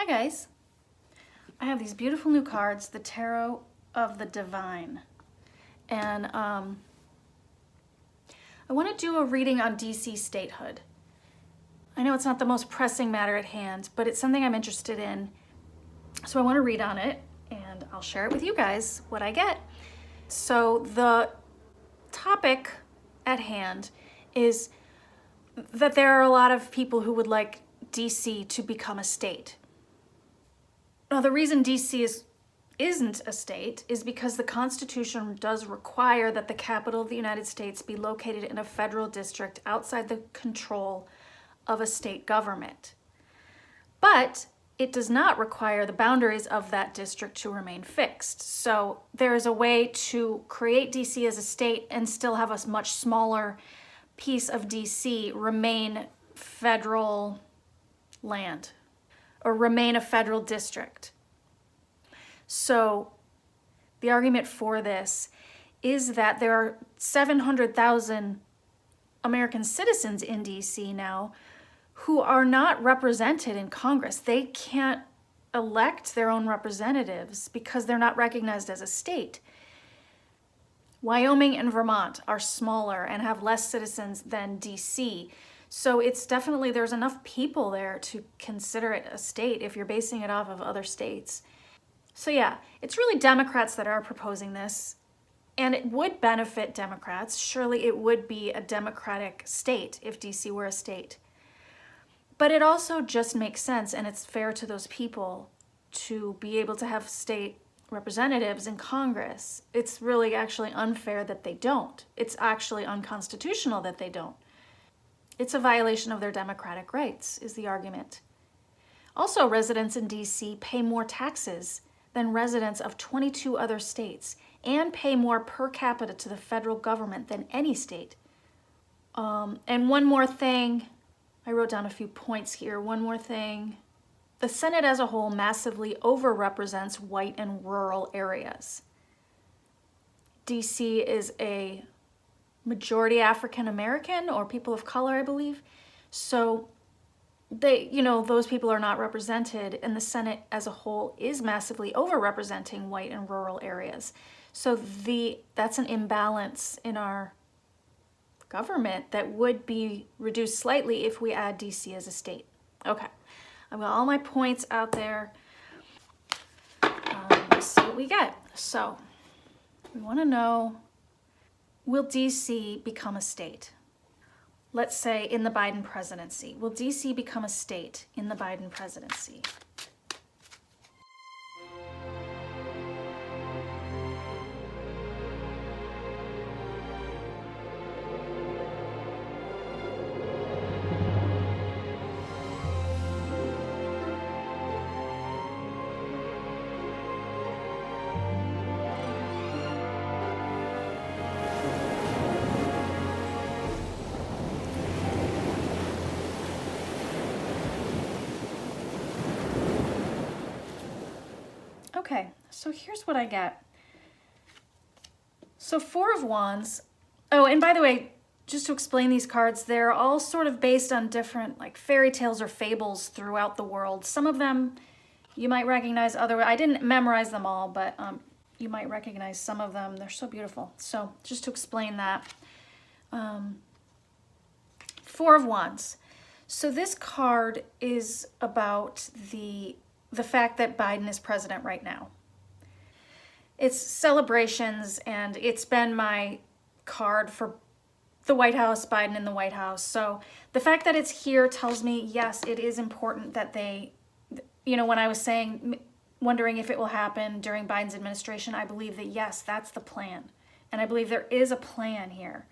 Hi guys, I have these beautiful new cards, the Tarot of the Divine, and I want to do a reading on DC statehood. I know it's not the most pressing matter at hand, but it's something I'm interested in, so I want to read on it, and I'll share it with you guys, what I get. So the topic at hand is that there are a lot of people who would like DC to become a state. Now, the reason DC isn't a state is because the Constitution does require that the capital of the United States be located in a federal district outside the control of a state government. But it does not require the boundaries of that district to remain fixed. So there is a way to create DC as a state and still have a much smaller piece of DC remain federal land, or remain a federal district. So the argument for this is that there are 700,000 American citizens in DC now who are not represented in Congress. They can't elect their own representatives because they're not recognized as a state. Wyoming and Vermont are smaller and have less citizens than DC. So it's definitely, there's enough people there to consider it a state if you're basing it off of other states. So yeah, it's really Democrats that are proposing this, and it would benefit Democrats. Surely it would be a democratic state if DC were a state. But it also just makes sense, and it's fair to those people to be able to have state representatives in Congress. It's really actually unfair that they don't. It's actually unconstitutional that they don't. It's a violation of their democratic rights, is the argument. Also, residents in DC pay more taxes than residents of 22 other states and pay more per capita to the federal government than any state. And one more thing, I wrote down a few points here. One more thing. The Senate as a whole massively overrepresents white and rural areas. DC is a majority African American or people of color, I believe. So those people are not represented, and the Senate as a whole is massively overrepresenting white and rural areas. So that's an imbalance in our government that would be reduced slightly if we add DC as a state. Okay, I've got all my points out there. Let's see what we get. So we want to know, will DC become a state? Let's say in the Biden presidency. Will DC become a state in the Biden presidency? Okay, so here's what I get. So Four of Wands. Oh, and by the way, just to explain these cards, they're all sort of based on different like fairy tales or fables throughout the world. Some of them you might recognize, I didn't memorize them all, but you might recognize some of them. They're so beautiful. So just to explain that. Four of Wands. So this card is about the fact that Biden is president right now. It's celebrations, and it's been my card for the White House, Biden in the White House. So the fact that it's here tells me, yes, it is important that they, when I was saying, wondering if it will happen during Biden's administration, I believe that, yes, that's the plan. And I believe there is a plan here.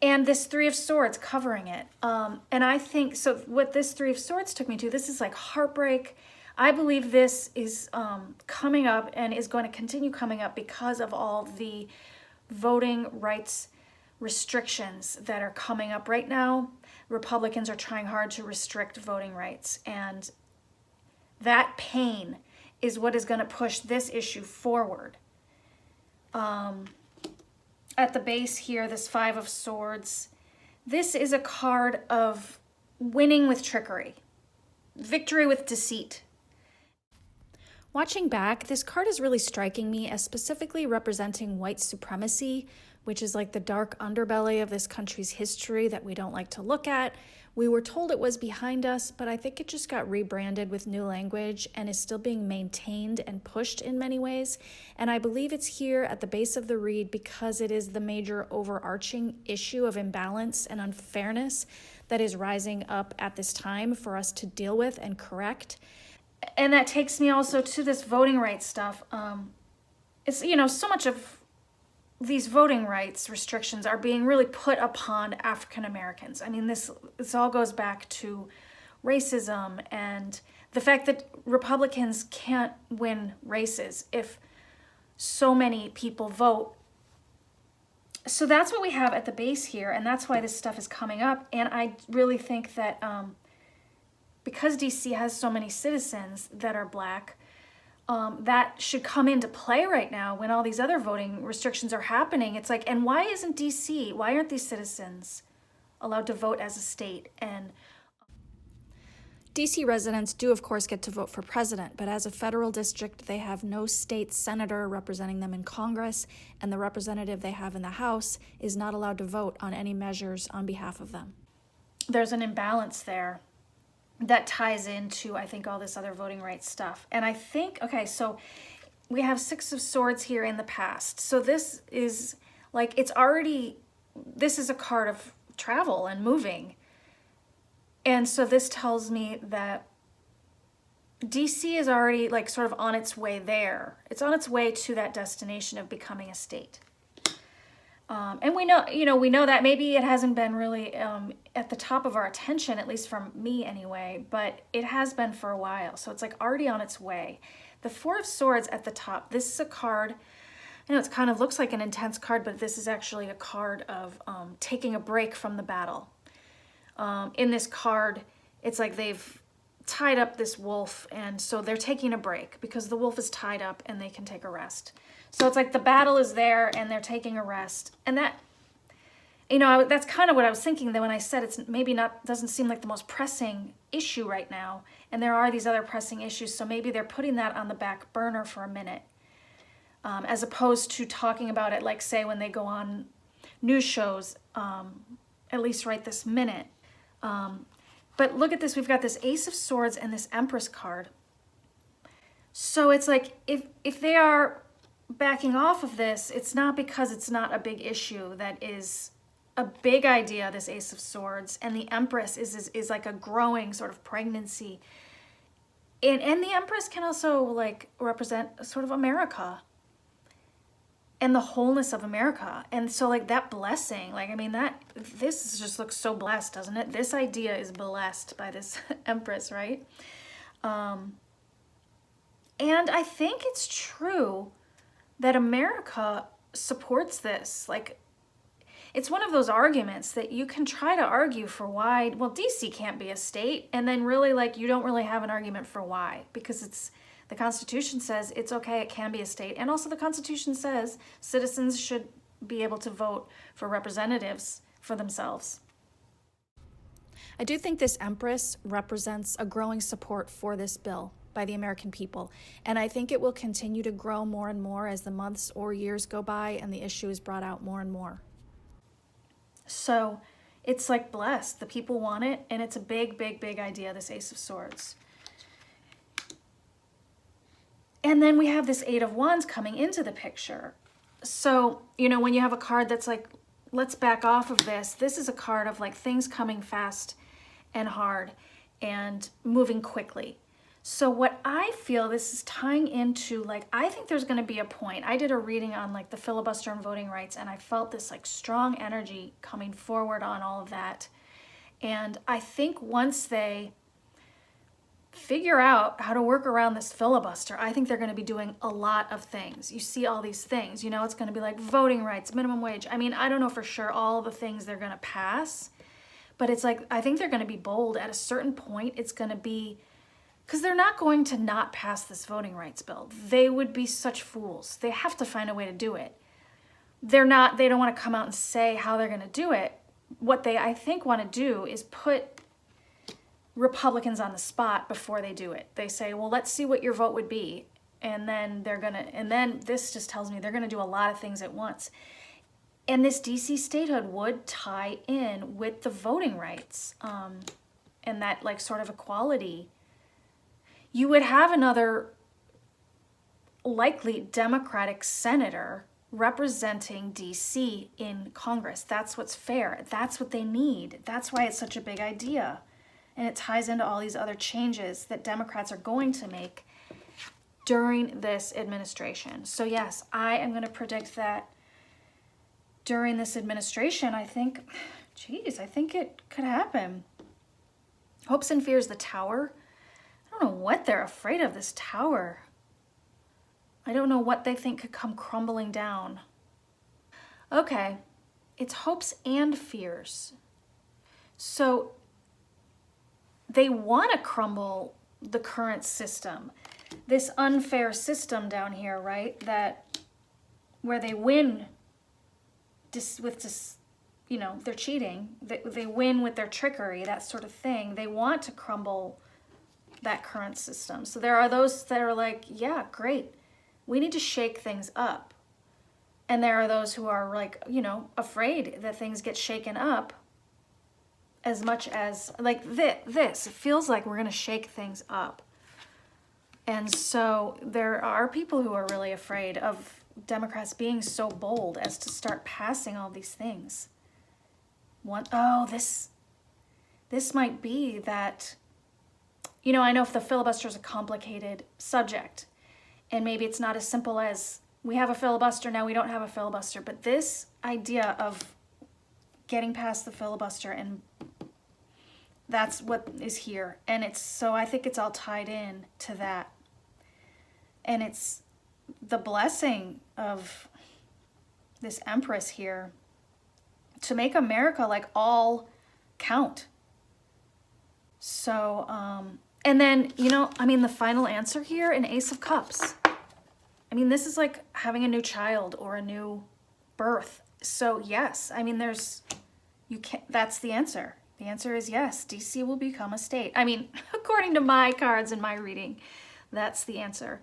And this Three of Swords covering it. And I think, so what this Three of Swords took me to, this is like heartbreak. I believe this is coming up and is going to continue coming up because of all the voting rights restrictions that are coming up right now. Republicans are trying hard to restrict voting rights. And that pain is what is going to push this issue forward. At the base here, this Five of Swords, this is a card of winning with trickery. victory with deceit. Watching back, this card is really striking me as specifically representing white supremacy, which is like the dark underbelly of this country's history that we don't like to look at. We were told it was behind us, but I think it just got rebranded with new language and is still being maintained and pushed in many ways. And I believe it's here at the base of the read because it is the major overarching issue of imbalance and unfairness that is rising up at this time for us to deal with and correct. And that takes me also to this voting rights stuff. It's, so much of these voting rights restrictions are being really put upon African Americans. I mean, this all goes back to racism and the fact that Republicans can't win races if so many people vote. So that's what we have at the base here, and that's why this stuff is coming up. And I really think that because DC has so many citizens that are Black, that should come into play right now when all these other voting restrictions are happening. It's like, and why isn't DC, why aren't these citizens allowed to vote as a state? And DC residents do, of course, get to vote for president, but as a federal district, they have no state senator representing them in Congress, and the representative they have in the House is not allowed to vote on any measures on behalf of them. There's an imbalance there that ties into, I think, all this other voting rights stuff. And I think, okay, so we have Six of Swords here in the past. So this is like, this is a card of travel and moving. And so this tells me that DC is already like sort of on its way there. It's on its way to that destination of becoming a state. And we know that maybe it hasn't been really at the top of our attention, at least from me anyway, but it has been for a while. So it's like already on its way. The Four of Swords at the top, this is a card, I know it kind of looks like an intense card, but this is actually a card of taking a break from the battle. In this card, it's like they've tied up this wolf, and so they're taking a break because the wolf is tied up and they can take a rest. So it's like the battle is there and they're taking a rest. And that, that's kind of what I was thinking that when I said it's maybe doesn't seem like the most pressing issue right now. And there are these other pressing issues. So maybe they're putting that on the back burner for a minute, as opposed to talking about it, like say when they go on news shows, at least right this minute. But look at this, we've got this Ace of Swords and this Empress card. So it's like, if they are backing off of this, it's not because it's not a big issue. That is a big idea, this Ace of Swords. And the Empress is like a growing sort of pregnancy. And the Empress can also like represent sort of America and the wholeness of America. And so like that blessing, like, I mean, this just looks so blessed, doesn't it? This idea is blessed by this Empress, right? And I think it's true that America supports this. Like, it's one of those arguments that you can try to argue for why, well, DC can't be a state, and then really, like, you don't really have an argument for why, because the Constitution says it's okay, it can be a state, and also the Constitution says citizens should be able to vote for representatives for themselves. I do think this Empress represents a growing support for this bill by the American people. And I think it will continue to grow more and more as the months or years go by and the issue is brought out more and more. So it's like blessed. The people want it, and it's a big, big, big idea, this Ace of Swords. And then we have this Eight of Wands coming into the picture. So, when you have a card that's like, let's back off of this, this is a card of like things coming fast and hard and moving quickly. So what I feel this is tying into, like, I think there's going to be a point. I did a reading on like the filibuster and voting rights, and I felt this like strong energy coming forward on all of that. And I think once they figure out how to work around this filibuster, I think they're going to be doing a lot of things. You see all these things, it's going to be like voting rights, minimum wage. I mean, I don't know for sure all the things they're going to pass, but it's like, I think they're going to be bold. At a certain point, it's going to be, because they're not going to not pass this voting rights bill. They would be such fools. They have to find a way to do it. They don't want to come out and say how they're going to do it. What they, I think, want to do is put Republicans on the spot before they do it. They say, well, let's see what your vote would be. And then this just tells me they're gonna do a lot of things at once. And this DC statehood would tie in with the voting rights, and that like sort of equality. You would have another likely Democratic senator representing DC in Congress. That's what's fair. That's what they need. That's why it's such a big idea. And it ties into all these other changes that Democrats are going to make during this administration. So yes, I am going to predict that during this administration, I think it could happen. Hopes and fears, the tower. I don't know what they're afraid of, this tower. I don't know what they think could come crumbling down. Okay, it's hopes and fears. So they want to crumble the current system, this unfair system down here, right? That where they win they're cheating. They win with their trickery, that sort of thing. They want to crumble that current system. So there are those that are like, yeah, great. We need to shake things up. And there are those who are like, afraid that things get shaken up as much as like this. It feels like we're going to shake things up. And so there are people who are really afraid of Democrats being so bold as to start passing all these things. This might be that, I know if the filibuster is a complicated subject, and maybe it's not as simple as we have a filibuster, now we don't have a filibuster, but this idea of getting past the filibuster, and that's what is here. And so I think it's all tied in to that. And it's the blessing of this Empress here to make America like all count. So, and then, the final answer here, an Ace of Cups. This is like having a new child or a new birth. So yes, that's the answer. The answer is yes, DC will become a state. According to my cards and my reading, that's the answer.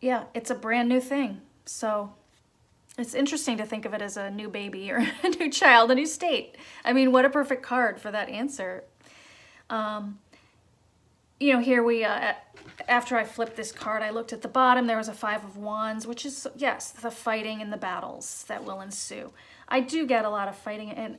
Yeah, it's a brand new thing. So it's interesting to think of it as a new baby or a new child, a new state. What a perfect card for that answer. Here we, after I flipped this card, I looked at the bottom, there was a 5 of Wands, which is, yes, the fighting and the battles that will ensue. I do get a lot of fighting, and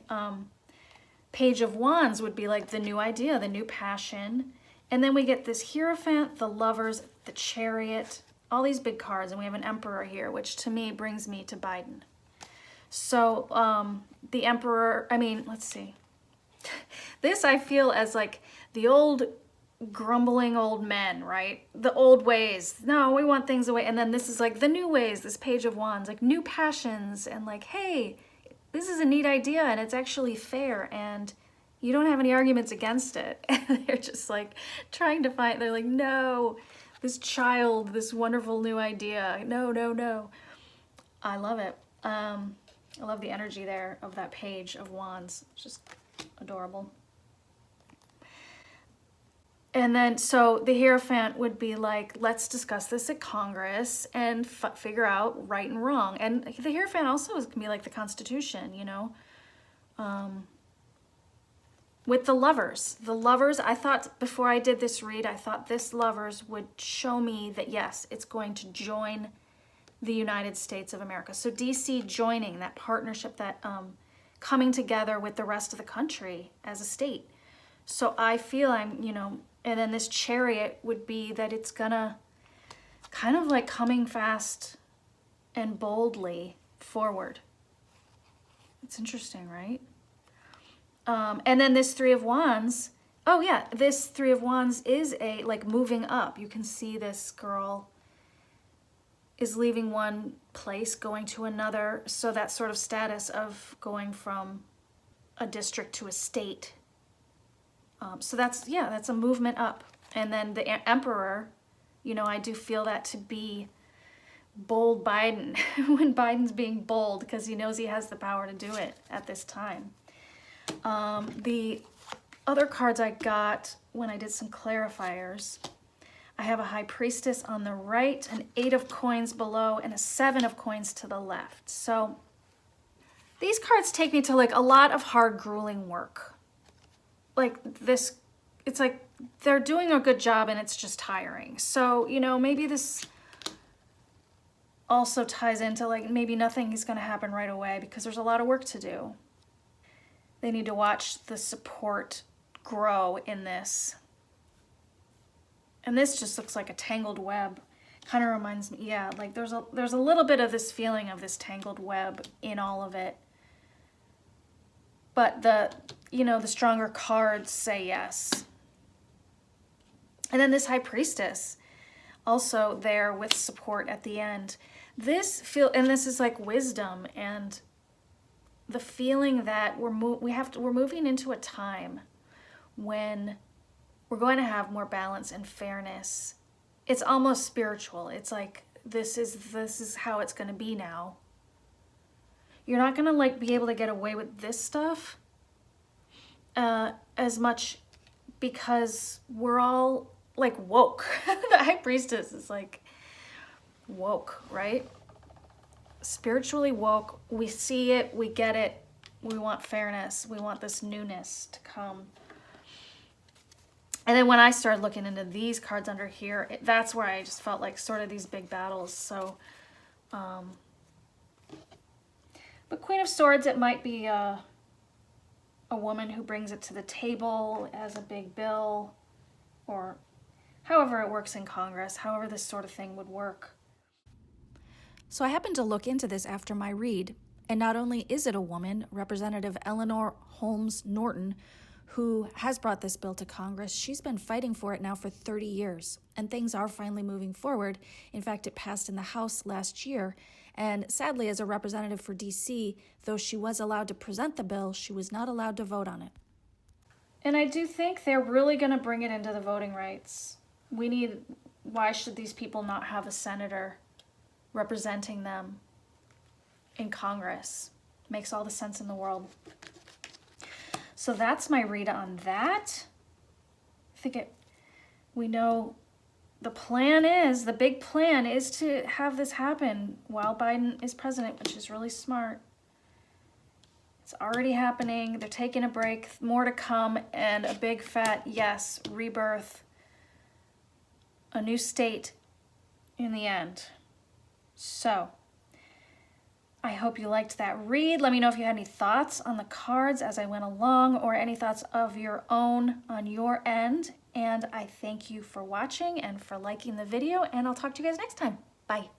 Page of Wands would be like the new idea, the new passion. And then we get this Hierophant, the Lovers, the Chariot, all these big cards, and we have an Emperor here, which to me brings me to Biden. So the Emperor, let's see. This I feel as like the old grumbling old men, right? The old ways. No, we want things away. And then this is like the new ways, this Page of Wands, like new passions, and like, hey, this is a neat idea and it's actually fair and you don't have any arguments against it. And they're just like trying to find, they're like, no, this child, this wonderful new idea. No, no, no. I love it. I love the energy there of that Page of Wands. It's just adorable. And then, so the Hierophant would be like, let's discuss this at Congress and figure out right and wrong. And the Hierophant also can be like the Constitution, with the Lovers. The Lovers, I thought before I did this read, I thought this Lovers would show me that, yes, it's going to join the United States of America. So DC joining that partnership, that coming together with the rest of the country as a state. So I feel and then this Chariot would be that it's gonna kind of like coming fast and boldly forward. It's interesting, right? And then this 3 of Wands, oh yeah, this 3 of Wands is a like moving up. You can see this girl is leaving one place, going to another. So that sort of status of going from a district to a state. So that's a movement up. And then the Emperor, I do feel that to be bold Biden, when Biden's being bold, because he knows he has the power to do it at this time. The other cards I got when I did some clarifiers, I have a High Priestess on the right, an 8 of coins below, and a 7 of coins to the left. So these cards take me to like a lot of hard, grueling work. Like this, it's like they're doing a good job and it's just tiring. So, you know, maybe this also ties into like maybe nothing is going to happen right away because there's a lot of work to do. They need to watch the support grow in this. And this just looks like a tangled web. Kind of reminds me, yeah, like there's a little bit of this feeling of this tangled web in all of it. But the stronger cards say yes. And then this High Priestess, also there with support at the end. This is like wisdom and the feeling that we're moving into a time when we're going to have more balance and fairness. It's almost spiritual. It's like this is how it's going to be now. You're not going to like be able to get away with this stuff as much because we're all like woke. The High Priestess is like woke, right? Spiritually woke. We see it, we get it. We want fairness. We want this newness to come. And then when I started looking into these cards under here, that's where I just felt like sort of these big battles. So, but Queen of Swords, it might be a woman who brings it to the table as a big bill, or however it works in Congress, however this sort of thing would work. So I happened to look into this after my read, and not only is it a woman, Representative Eleanor Holmes Norton, who has brought this bill to Congress. She's been fighting for it now for 30 years, and things are finally moving forward. In fact, it passed in the House last year, and sadly, as a representative for D.C., though she was allowed to present the bill, she was not allowed to vote on it. And I do think they're really going to bring it into the voting rights. Why should these people not have a senator representing them in Congress? Makes all the sense in the world. So that's my read on that. We know the big plan is to have this happen while Biden is president, which is really smart. It's already happening. They're taking a break, more to come, and a big fat yes, rebirth, a new state in the end. So I hope you liked that read. Let me know if you had any thoughts on the cards as I went along, or any thoughts of your own on your end. And I thank you for watching and for liking the video, and I'll talk to you guys next time. Bye.